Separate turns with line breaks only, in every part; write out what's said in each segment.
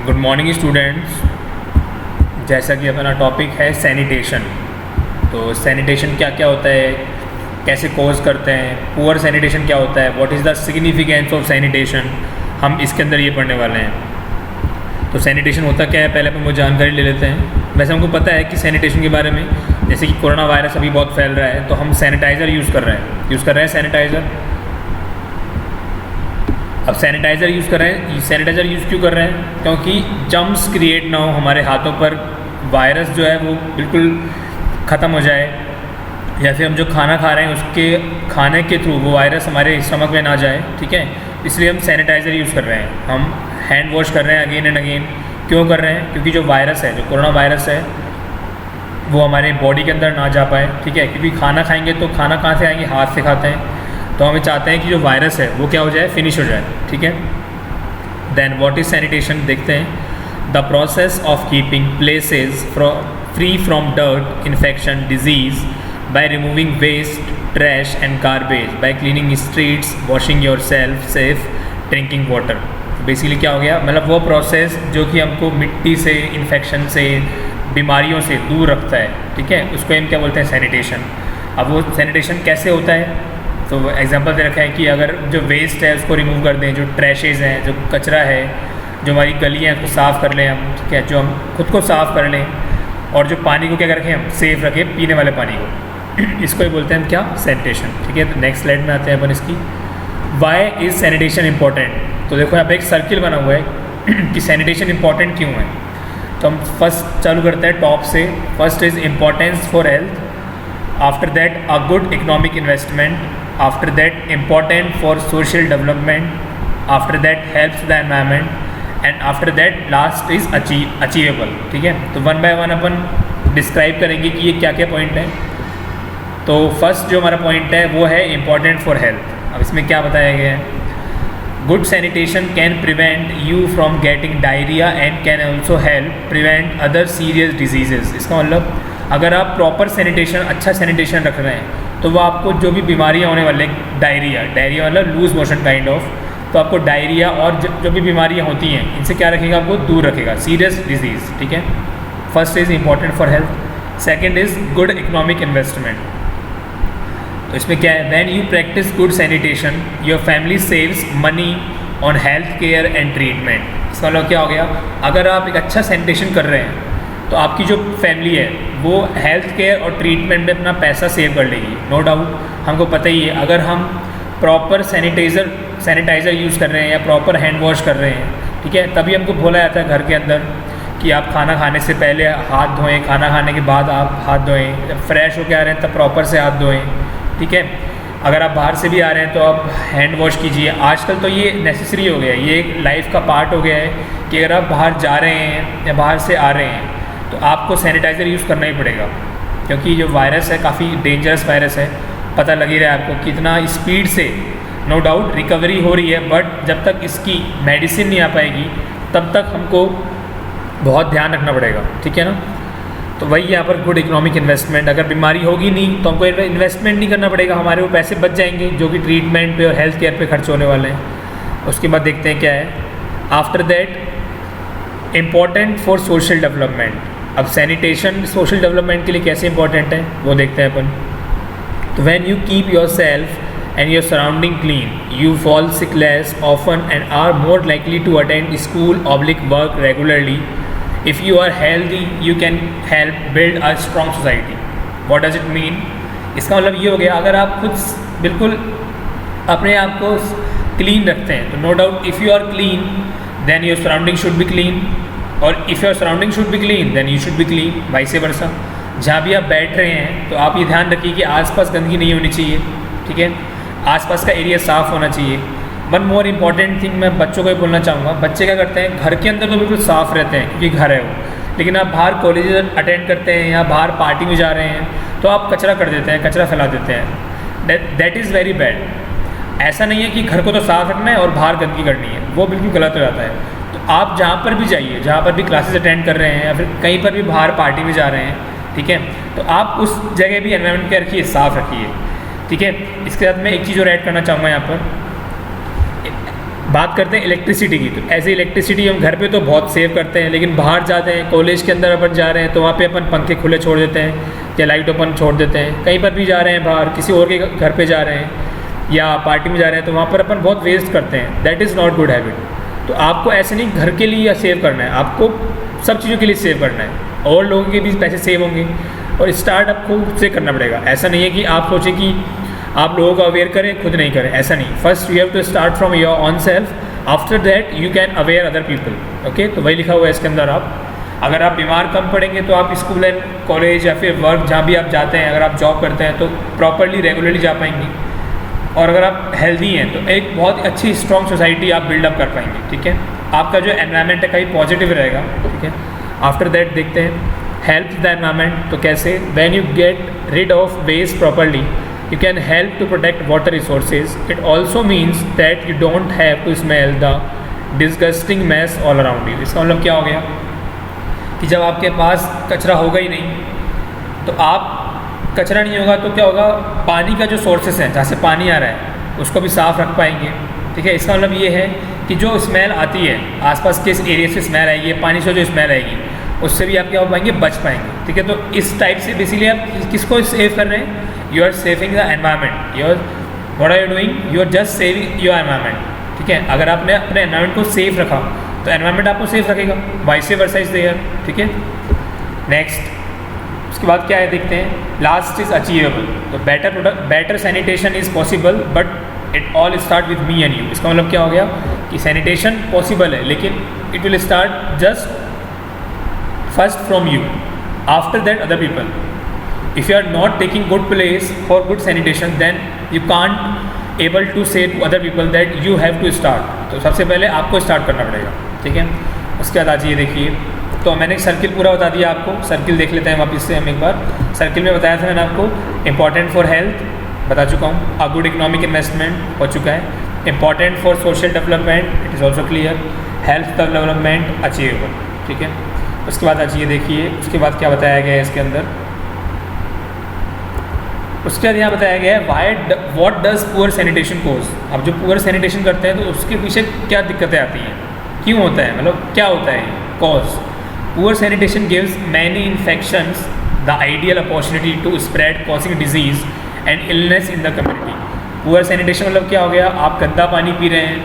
Good morning students. जैसा कि अपना टॉपिक है सैनिटेशन। तो सैनिटेशन क्या क्या होता है, कैसे कोर्स करते हैं, पुअर सैनिटेशन क्या होता है, what is the significance of sanitation, हम इसके अंदर ये पढ़ने वाले हैं। तो सैनिटेशन होता क्या है, पहले अपन वो जानकारी ले लेते हैं। वैसे हमको पता है कि सैनिटेशन के बारे में, जैसे कि कोरोना वायरस अभी बहुत फैल रहा है तो हम सैनिटाइज़र यूज़ कर रहे हैं सैनिटाइज़र। अब सैनिटाइज़र यूज़ कर रहे हैं, सैनिटाइज़र यूज़ क्यों कर रहे हैं? क्योंकि जम्स क्रिएट ना हो हमारे हाथों पर, वायरस जो है वो बिल्कुल ख़त्म हो जाए, या फिर हम जो खाना खा रहे हैं उसके खाने के थ्रू वो वायरस हमारे स्टमक में ना जाए। ठीक है, इसलिए हम सैनिटाइज़र यूज़ कर रहे हैं। हम हैंड वॉश कर रहे हैं अगेन एंड अगेन। क्यों कर रहे हैं? क्योंकि जो वायरस है, जो कोरोना वायरस है, वो हमारे बॉडी के अंदर ना जा पाए। ठीक है, क्योंकि खाना खाएंगे तो खाना कहाँ से आएंगे, हाथ से खाते हैं। तो हमें चाहते हैं कि जो वायरस है वो क्या हो जाए, फिनिश हो जाए। ठीक है, देन व्हाट इज़ सैनिटेशन देखते हैं। The process of keeping places free from dirt, infection, disease by removing waste, trash and garbage, by cleaning streets, washing yourself, safe drinking water। Basically क्या हो गया, मतलब वो प्रोसेस जो कि हमको मिट्टी से, इन्फेक्शन से, बीमारियों से दूर रखता है। ठीक है, उसको हम क्या बोलते हैं, सैनिटेशन। अब वो सैनिटेशन कैसे होता है, तो एग्जांपल दे रखा है कि अगर जो वेस्ट है उसको रिमूव कर दें, जो ट्रैशेज़ हैं, जो कचरा है, जो हमारी गलियाँ हैं उसको साफ़ कर लें हम। ठीक है, जो हम खुद को साफ़ कर लें, और जो पानी को क्या रखें, हम सेफ़ रखें, पीने वाले पानी को। इसको ही बोलते हैं हम क्या, सैनिटेशन। ठीक है, तो नेक्स्ट स्लाइड में आते हैं अपन इसकी। Why is sanitation important. तो देखो यहाँ पे एक सर्किल बना हुआ है कि सैनिटेशन इम्पॉर्टेंट क्यों है। तो हम फर्स्ट चालू करते हैं टॉप से। First is importance for health, after that a good economic investment, after that important for social development, after that helps the environment, and after that last is achievable. ठीक है, तो one by one upon describe करेंगे कि ये क्या क्या point हैं। तो फर्स्ट जो हमारा पॉइंट है वो है इम्पॉर्टेंट फॉर हेल्थ। अब इसमें क्या बताया गया है, good sanitation can prevent you from getting diarrhoea and can also help prevent other serious diseases. इसका मतलब अगर आप प्रॉपर सैनिटेशन, अच्छा सैनिटेशन रख रहे हैं तो वो आपको जो भी बीमारियाँ होने वाले, डायरिया मतलब लूज मोशन काइंड ऑफ, तो आपको डायरिया और जो भी बीमारियाँ होती हैं इनसे क्या रखेगा, आपको दूर रखेगा, सीरियस डिजीज़। ठीक है, first is important for health. Second is good economic investment. तो इसमें क्या है, when you practice good sanitation your family saves money on health care and treatment. इसका मतलब क्या हो गया, अगर आप एक अच्छा सैनिटेशन कर रहे हैं तो आपकी जो फैमिली है वो हेल्थ केयर और ट्रीटमेंट में अपना पैसा सेव कर लेगी। नो डाउट, हमको पता ही है, अगर हम प्रॉपर सैनिटाइज़र यूज़ कर रहे हैं या प्रॉपर हैंड वॉश कर रहे हैं, ठीक है, तभी हमको बोला जाता है घर के अंदर कि आप खाना खाने से पहले हाथ धोएं, खाना खाने के बाद आप हाथ धोएं, जब फ्रेश होकर आ रहे हैं तब प्रॉपर से हाथ धोएं। ठीक है, अगर आप बाहर से भी आ रहे हैं तो आप हैंड वॉश कीजिए। आजकल तो ये नेसेसरी हो गया है, ये एक लाइफ का पार्ट हो गया है कि अगर आप बाहर जा रहे हैं या बाहर से आ रहे हैं तो आपको सैनिटाइज़र यूज़ करना ही पड़ेगा, क्योंकि जो वायरस है काफ़ी डेंजरस वायरस है। पता लग ही रहा है आपको कितना स्पीड से, नो डाउट रिकवरी हो रही है, बट जब तक इसकी मेडिसिन नहीं आ पाएगी तब तक हमको बहुत ध्यान रखना पड़ेगा। ठीक है ना, तो वही यहाँ पर गुड इकोनॉमिक इन्वेस्टमेंट। अगर बीमारी होगी नहीं तो हमको इन्वेस्टमेंट नहीं करना पड़ेगा, हमारे वो पैसे बच जाएंगे जो कि ट्रीटमेंट पे और हेल्थ केयर पे खर्च होने वाले हैं। उसके बाद देखते हैं क्या है, after that important for social development. अब सैनिटेशन सोशल डेवलपमेंट के लिए कैसे इंपॉर्टेंट है वो देखते हैं अपन। तो when you keep yourself and your surrounding clean you fall sick less often and are more likely to attend school oblique work regularly. If you are healthy, you can help build a strong society. What does it mean? इसका मतलब ये हो गया, अगर आप खुद बिल्कुल अपने आप को क्लीन रखते हैं तो no doubt if you are clean then your surrounding should be clean, और if your surrounding should be clean then you should be clean, vice versa भी आप बैठ रहे हैं तो आप ये ध्यान रखिए कि आसपास गंदगी नहीं होनी चाहिए। ठीक है, आसपास का एरिया साफ़ होना चाहिए। वन मोर इम्पॉर्टेंट थिंग मैं बच्चों को भी बोलना चाहूँगा, बच्चे क्या करते हैं, घर के अंदर तो बिल्कुल साफ़ रहते हैं क्योंकि घर है वो, लेकिन आप बाहर कॉलेज अटेंड करते हैं या बाहर पार्टी में जा रहे हैं तो आप कचरा कर देते हैं, कचरा फैला देते हैं। That is very bad. ऐसा नहीं है कि घर को तो साफ़ रखना है और बाहर गंदगी करनी है, वो बिल्कुल गलत हो जाता है। तो आप जहाँ पर भी जाइए, जहाँ पर भी क्लासेस अटेंड कर रहे हैं या फिर कहीं पर भी बाहर पार्टी में जा रहे हैं, ठीक है, तो आप उस जगह भी एनवायरनमेंट क्या रखिए, साफ़ रखिए। ठीक है, इसके साथ मैं एक चीज़ और ऐड करना चाहूँगा यहाँ पर, बात करते हैं इलेक्ट्रिसिटी की, तो ऐसे इलेक्ट्रिसिटी हम घर पे तो बहुत सेव करते हैं, लेकिन बाहर जाते हैं, कॉलेज के अंदर अपन जा रहे हैं तो वहाँ पे अपन पंखे खुले छोड़ देते हैं या लाइट ओपन छोड़ देते हैं। कहीं पर भी जा रहे हैं बाहर, किसी और के घर पे जा रहे हैं या पार्टी में जा रहे हैं, तो वहाँ पर अपन बहुत वेस्ट करते हैं। That is not good habit. तो आपको ऐसे नहीं घर के लिए सेव करना है, आपको सब चीज़ों के लिए सेव करना है, और लोगों के भी पैसे सेव होंगे, और स्टार्ट आपको खुद से करना पड़ेगा। ऐसा नहीं है कि आप सोचें कि आप लोगों को अवेयर करें, खुद नहीं करें, ऐसा नहीं। First you have to start from your own self, after that you can aware other people. Okay, तो वही लिखा हुआ है इसके अंदर। आप अगर आप बीमार कम पड़ेंगे तो आप स्कूल एंड कॉलेज या फिर वर्क जहाँ भी आप जाते हैं, अगर आप जॉब करते हैं तो प्रॉपरली रेगुलरली जा पाएंगे, और अगर आप हेल्दी हैं तो एक बहुत अच्छी स्ट्रॉन्ग सोसाइटी आप बिल्डअप कर पाएंगे। ठीक है, आपका जो एनवायरनमेंट है कहीं पॉजिटिव रहेगा। ठीक है, आफ्टर दैट देखते हैं हेल्प द एनवायरनमेंट। तो कैसे? When you get rid of waste properly you can help to protect water resources. It also means that you don't have to smell the disgusting mess all around you. इसका मतलब क्या हो गया कि जब आपके पास कचरा होगा ही नहीं, तो आप कचरा नहीं होगा तो क्या होगा, पानी का जो सोर्सेस हैं जहाँ से पानी आ रहा है उसको भी साफ़ रख पाएंगे। ठीक है, इसका मतलब ये है कि जो स्मेल आती है आसपास किस एरिया से स्मेल आएगी, पानी से जो स्मेल आएगी उससे भी आप क्या हो पाएंगे, बच पाएंगे। ठीक है, तो इस टाइप से बेसिकली आप किसको सेव कर रहे हैं, you are saving the environment. You are what are you doing, you are just saving your environment. ठीक है, अगर आपने अपने एनवायरनमेंट को सेफ रखा तो एनवायरनमेंट आपको सेफ रखेगा, वाइस वर्सा इज देयर। ठीक है, नेक्स्ट उसके बाद क्या है देखते हैं, लास्ट इज अचीवेबल। तो better sanitation is possible but it all start with me and you. इसका मतलब क्या हो गया कि सैनिटेशन पॉसिबल है, लेकिन it will start just first from you, after that other people. If you are not taking good place for good sanitation, then you can't able to say to other people that you have to start. तो सबसे पहले आपको start करना पड़ेगा। ठीक है, उसके बाद आज ये देखिए, तो मैंने एक सर्किल पूरा बता दिया आपको। सर्किल देख लेते हैं वापस से हम एक बार। सर्किल में बताया था मैंने आपको, इंपॉर्टेंट फॉर हेल्थ बता चुका हूँ, अ गुड इकोनॉमिक इन्वेस्टमेंट हो चुका है, important for social development it is also clear, health development achievable. ठीक है, उसके बाद आज ये देखिए, उसके बाद क्या बताया गया है इसके अंदर। उसके बाद यहाँ बताया गया है व्हाट डज पुअर सैनिटेशन कोज। अब जो पुअर सैनिटेशन करते हैं तो उसके पीछे क्या दिक्कतें आती हैं, क्यों होता है, मतलब क्या होता है cause. Poor sanitation gives many infections the ideal opportunity to spread causing disease and illness in the community. Poor sanitation मतलब क्या हो गया, आप गंदा पानी पी रहे हैं,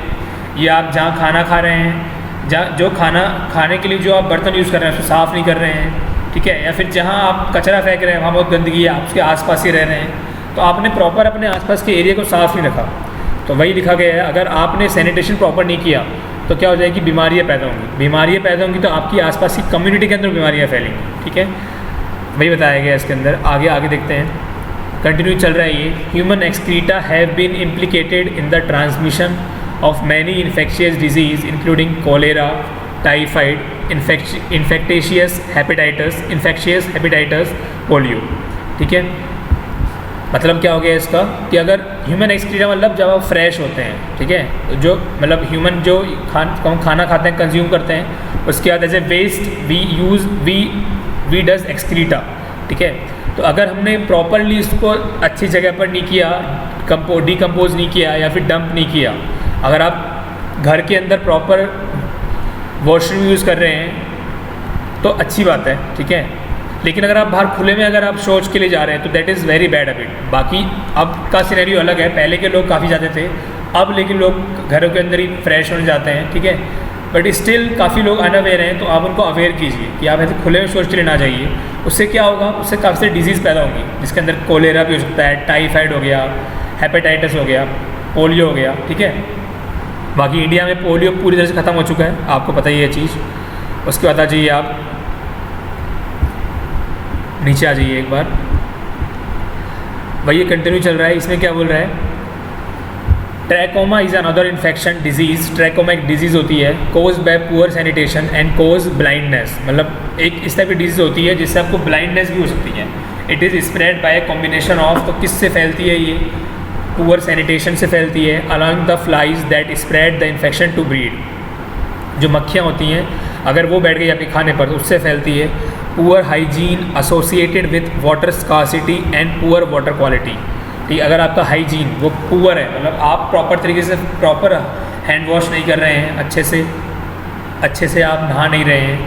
या आप जहाँ खाना खा रहे हैं, जहाँ जो खाना खाने के लिए जो आप बर्तन यूज़ कर रहे हैं उसको साफ़ नहीं कर रहे हैं। ठीक है, या फिर जहाँ आप कचरा फेंक रहे हैं वहाँ बहुत गंदगी है, आप उसके आसपास ही रह रहे हैं, तो आपने प्रॉपर अपने आसपास के एरिया को साफ़ नहीं रखा। तो वही लिखा गया है, अगर आपने सैनिटेशन प्रॉपर नहीं किया तो क्या हो जाएगी, बीमारियाँ पैदा होंगी। बीमारियाँ पैदा होंगी तो आपकी आसपास की कम्युनिटी के अंदर बीमारियाँ फैलेंगी। ठीक है, वही बताया गया इसके अंदर। आगे देखते हैं, कंटिन्यू चल रहा है ये। Human excreta have been implicated in the transmission of many infectious disease including cholera, typhoid, infectious hepatitis, polio. ठीक है, मतलब क्या हो गया इसका कि अगर ह्यूमन एक्सक्रीटा मतलब जब आप फ्रेश होते हैं, ठीक है, जो मतलब ह्यूमन जो खाना खाते हैं, कंज्यूम करते हैं, उसके बाद as a waste we does excreta. ठीक है, तो अगर हमने प्रॉपरली इसको अच्छी जगह पर नहीं किया, डिकम्पोज नहीं किया या फिर डंप नहीं किया, अगर आप घर के अंदर प्रॉपर वॉशरूम यूज़ कर रहे हैं तो अच्छी बात है। ठीक है, लेकिन अगर आप बाहर खुले में अगर आप शौच के लिए जा रहे हैं तो that is very bad habit. बाकी अब का सिनेरियो अलग है, पहले के लोग काफ़ी जाते थे, अब लेकिन लोग घरों के अंदर ही फ्रेश होने जाते हैं। ठीक है, बट स्टिल काफ़ी लोग अनअवेयर हैं, तो आप उनको अवेयर कीजिए कि आप ऐसे खुले में शौच के लिए ना जाइए। उससे क्या होगा, उससे काफ़ी सारी डिजीज़ पैदा होंगी, जिसके अंदर कोलेरा भी हो सकता है, टाइफाइड हो गया, हेपेटाइटिस हो गया, पोलियो हो गया। ठीक है, बाकी इंडिया में पोलियो पूरी तरह से ख़त्म हो चुका है, आपको पता ही है चीज़। उसके बाद आ जाइए, आप नीचे आ जाइए एक बार, वही कंटिन्यू चल रहा है। इसमें क्या बोल रहा है, trachoma is another infection disease. Trachoma एक डिजीज़ होती है cause by poor sanitation and cause blindness, मतलब एक इस टाइप की डिजीज़ होती है जिससे आपको ब्लाइंडनेस भी हो सकती है। It is spread by combination of, तो किससे फैलती है ये, पुअर सैनिटेशन से फैलती है, allowing the flies that spread the infection to breed. जो मक्खियाँ होती हैं अगर वो बैठ गई आपके खाने पर तो उससे फैलती है। Poor hygiene associated with water scarcity and poor water quality. ठीक, अगर आपका हाइजीन वो पुअर है, मतलब आप प्रॉपर तरीके से प्रॉपर हैंड वॉश नहीं कर रहे हैं अच्छे से आप नहा नहीं रहे हैं,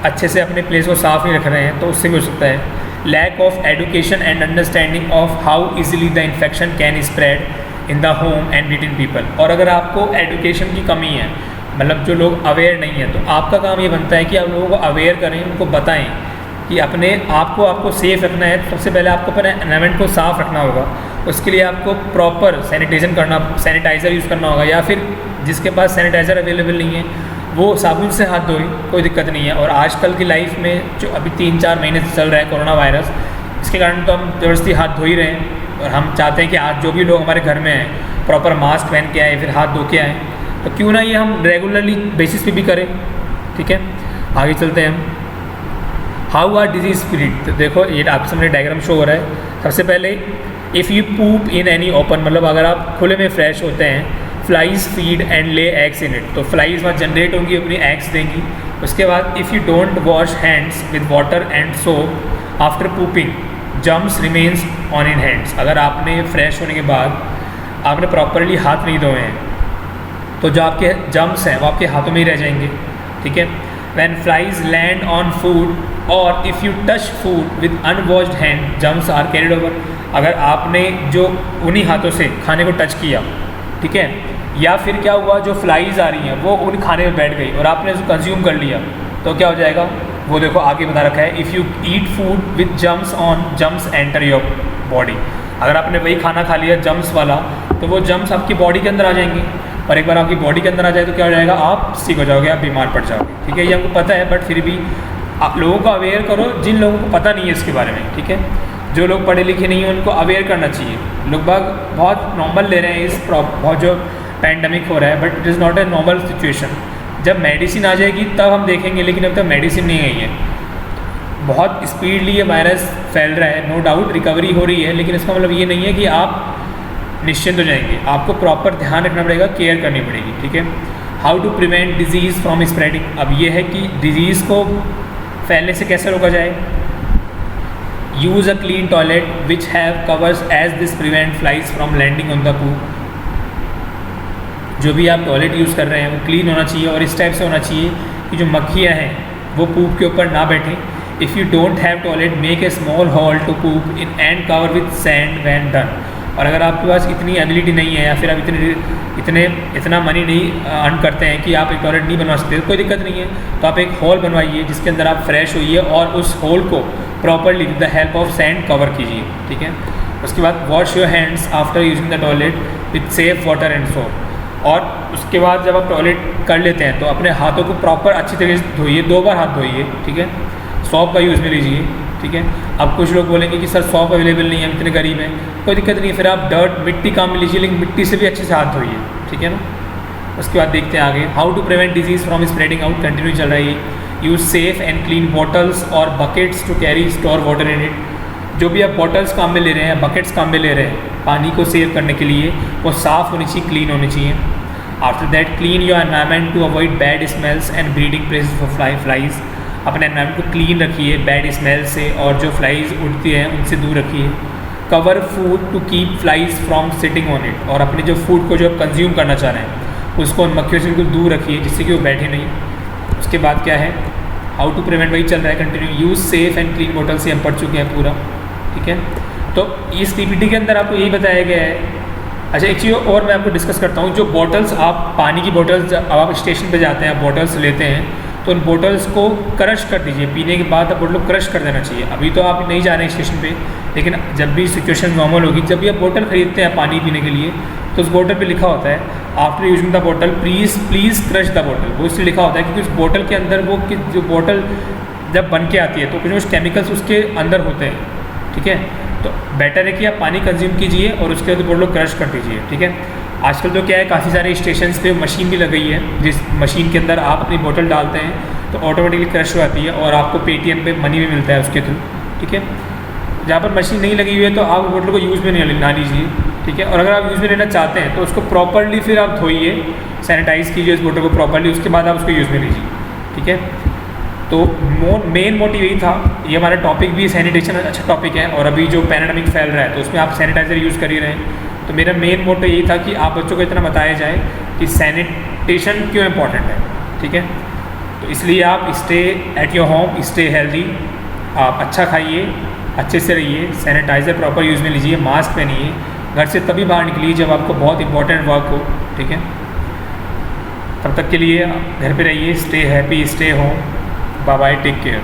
अच्छे से अपने प्लेस को साफ़ नहीं रख रहे हैं, तो उससे भी हो सकता है। Lack of education and understanding of how easily the infection can spread in the home and between people. और अगर आपको एडुकेशन की कमी है, मतलब जो लोग अवेयर नहीं है, तो आपका काम ये बनता है कि आप लोगों को अवेयर करें, उनको बताएं कि अपने आपको सेफ़ रखना है। सबसे पहले आपको अपने एनवायरनमेंट को साफ़ रखना होगा। उसके लिए आपको प्रॉपर सैनिटाइज़र यूज़ करना होगा, या फिर जिसके पास सैनिटाइज़र अवेलेबल नहीं है वो साबुन से हाथ धोए, कोई दिक्कत नहीं है। और आजकल की लाइफ में जो अभी 3-4 महीने से चल रहा है कोरोना वायरस, इसके कारण तो हम ज़बरदस्ती हाथ धो ही रहे हैं। और हम चाहते हैं कि आज जो भी लोग हमारे घर में हैं प्रॉपर मास्क पहन के आए, फिर हाथ धो के आएँ, तो क्यों ना ये हम रेगुलरली बेसिस पे भी करें। ठीक है, आगे चलते हैं हम। How are disease spread. तो देखो ये आपके सामने डायग्राम शो हो रहा है। सबसे पहले if you poop in any open, मतलब अगर आप खुले में फ्रेश होते हैं, flies feed and lay eggs in it, तो फ्लाइज वहाँ जनरेट होंगी, अपनी एग्स देंगी। उसके बाद if you don't wash hands with water and soap after pooping, germs remains on in hands. अगर आपने फ्रेश होने के बाद आपने प्रॉपरली हाथ नहीं धोए हैं, तो जो आपके जम्स हैं वो आपके हाथों में ही रह जाएंगे। ठीक है। When flies land on food और if you touch food with unwashed hand, germs are carried over. अगर आपने जो उन्हीं हाथों से खाने को टच किया, ठीक है, या फिर क्या हुआ, जो फ्लाइज आ रही हैं वो उन खाने में बैठ गई और आपने उसको कंज्यूम कर लिया, तो क्या हो जाएगा, वो देखो आगे बता रखा है, if you eat food with germs on, germs enter your body. अगर आपने वही खाना खा लिया जम्स वाला, तो वो जम्स आपकी बॉडी के अंदर आ जाएंगे, और एक बार आपकी बॉडी के अंदर आ जाए तो क्या हो जाएगा, आप सिक हो जाओगे, आप बीमार पड़ जाओगे। ठीक है, ये हमको पता है, बट फिर भी आप लोगों को अवेयर करो जिन लोगों को पता नहीं है इसके बारे में। ठीक है, जो लोग पढ़े लिखे नहीं हैं उनको अवेयर करना चाहिए। लोग बाग बहुत नॉर्मल ले रहे हैं इस बहुत जो पैंडमिक हो रहा है, but it is not a normal situation. जब मेडिसिन आ जाएगी तब हम देखेंगे, लेकिन अब तक मेडिसिन नहीं आई है। बहुत स्पीडली ये वायरस फैल रहा है, नो डाउट रिकवरी हो रही है, लेकिन इसका मतलब ये नहीं है कि आप निश्चिंत हो जाएंगे। आपको प्रॉपर ध्यान रखना पड़ेगा, केयर करनी पड़ेगी। ठीक है। How to prevent disease from spreading. अब ये है कि डिजीज़ को फैलने से कैसे रोका जाए। Use a clean toilet which have covers as this prevent flies from landing on the poop. जो भी आप टॉयलेट यूज़ कर रहे हैं वो क्लीन होना चाहिए, और इस टाइप से होना चाहिए कि जो मक्खियाँ हैं वो पूप के ऊपर ना बैठें। If you don't have toilet, make a small hole to poop in and cover with sand when done. और अगर आपके पास इतनी एबिलिटी नहीं है, या फिर आप इतना मनी नहीं अर्न करते हैं कि आप एक टॉयलेट नहीं बनवा सकते, तो कोई दिक्कत नहीं है, तो आप एक हॉल बनवाइए जिसके अंदर आप फ्रेश होइए और उस हॉल को properly with the help of sand cover कीजिए। ठीक है। उसके बाद wash your hands after using the toilet with safe water and soap. और उसके बाद जब आप टॉयलेट कर लेते हैं तो अपने हाथों को प्रॉपर अच्छी तरीके से धोइए, 2 बार हाथ धोइए। ठीक है। सॉप का यूज़ में लीजिए। ठीक है। अब कुछ लोग बोलेंगे कि सर सॉप अवेलेबल नहीं है, हम इतने गरीब हैं, कोई दिक्कत नहीं है, फिर आप मिट्टी काम में लीजिए, लेकिन मिट्टी से भी अच्छे से हाथ धोइए। ठीक है ना। उसके बाद देखते हैं आगे, how to prevent disease from spreading out, continue चल रही है। Use safe and clean bottles और buckets to carry store water in it. जो भी आप बॉटल्स काम में ले रहे हैं, बकेट्स काम में ले रहे हैं पानी को सेव करने के लिए, वो साफ़ होनी चाहिए, क्लीन होनी चाहिए। After that clean your environment to avoid bad smells and breeding places for flies. अपने एनवायरनमेंट को क्लीन रखिए बैड स्मेल से, और जो फ्लाइज उड़ती हैं उनसे दूर रखिए। Cover food to keep flies from sitting on it. और अपने जो फूड को जो आप कंज्यूम करना चाह रहे हैं उसको उन मक्खियों से बिल्कुल दूर रखिए, जिससे कि वो बैठे नहीं। उसके बाद क्या है, हाउ टू प्रिवेंट, वही चल रहा है continue. Use safe and clean bottle से हम पढ़ चुके हैं पूरा। ठीक है। तो इस पीपीटी के अंदर आपको यही बताया गया है। अच्छा, एक चीज़ और मैं आपको डिस्कस करता हूँ। जो बॉटल्स आप पानी की बॉटल्स, अब आप स्टेशन पे जाते हैं, आप बॉटल्स लेते हैं, तो उन बॉटल्स को क्रश कर दीजिए। पीने के बाद आप बॉटल को क्रश कर देना चाहिए। अभी तो आप नहीं जा रहे हैं स्टेशन पे, लेकिन जब भी सिचुएशन नॉर्मल होगी, जब भी आप बॉटल खरीदते हैं पानी पीने के लिए, तो उस बॉटल पे लिखा होता है after using the bottle please crush the bottle. वो इसलिए लिखा होता है क्योंकि उस बॉटल के अंदर वो जो बॉटल जब बन के आती है तो कुछ केमिकल्स उसके अंदर होते हैं। ठीक है। तो बेटर है कि आप पानी कंज्यूम कीजिए और उसके बाद बॉटल को क्रश कर दीजिए। ठीक है। आजकल तो क्या है, काफ़ी सारे स्टेशन पे मशीन भी लग गई है, जिस मशीन के अंदर आप अपनी बोतल डालते हैं तो ऑटोमेटिकली क्रश हो जाती है और आपको पेटीएम पे मनी भी मिलता है उसके थ्रू। ठीक है। जहाँ पर मशीन नहीं लगी हुई है तो आप बोतल को यूज़ में नहीं ना लीजिए। ठीक है। और अगर आप यूज़ में लेना चाहते हैं तो उसको प्रॉपरली फिर आप धोइए, सैनिटाइज़ कीजिए उस बोतल को प्रॉपरली, उसके बाद आप उसको यूज़ में लीजिए। ठीक है। तो मेन मोटिव यही था। ये हमारा टॉपिक भी सैनिटेशन अच्छा टॉपिक है, और अभी जो पैंडेमिक फैल रहा है तो उसमें आप सैनिटाइज़र यूज़ कर ही रहे हैं। तो मेरा मेन मोटिव यही था कि आप बच्चों को इतना बताया जाए कि सैनिटेशन क्यों इम्पॉर्टेंट है, ठीक है। तो इसलिए आप stay at your home, stay healthy, आप अच्छा खाइए, अच्छे से रहिए, सैनिटाइज़र प्रॉपर यूज़ में लीजिए, मास्क पहनिए, घर से तभी बाहर निकलिए जब आपको बहुत इंपॉर्टेंट वर्क हो, ठीक है। तब तक के लिए घर पे रहिए, stay happy, stay home, bye bye, take care.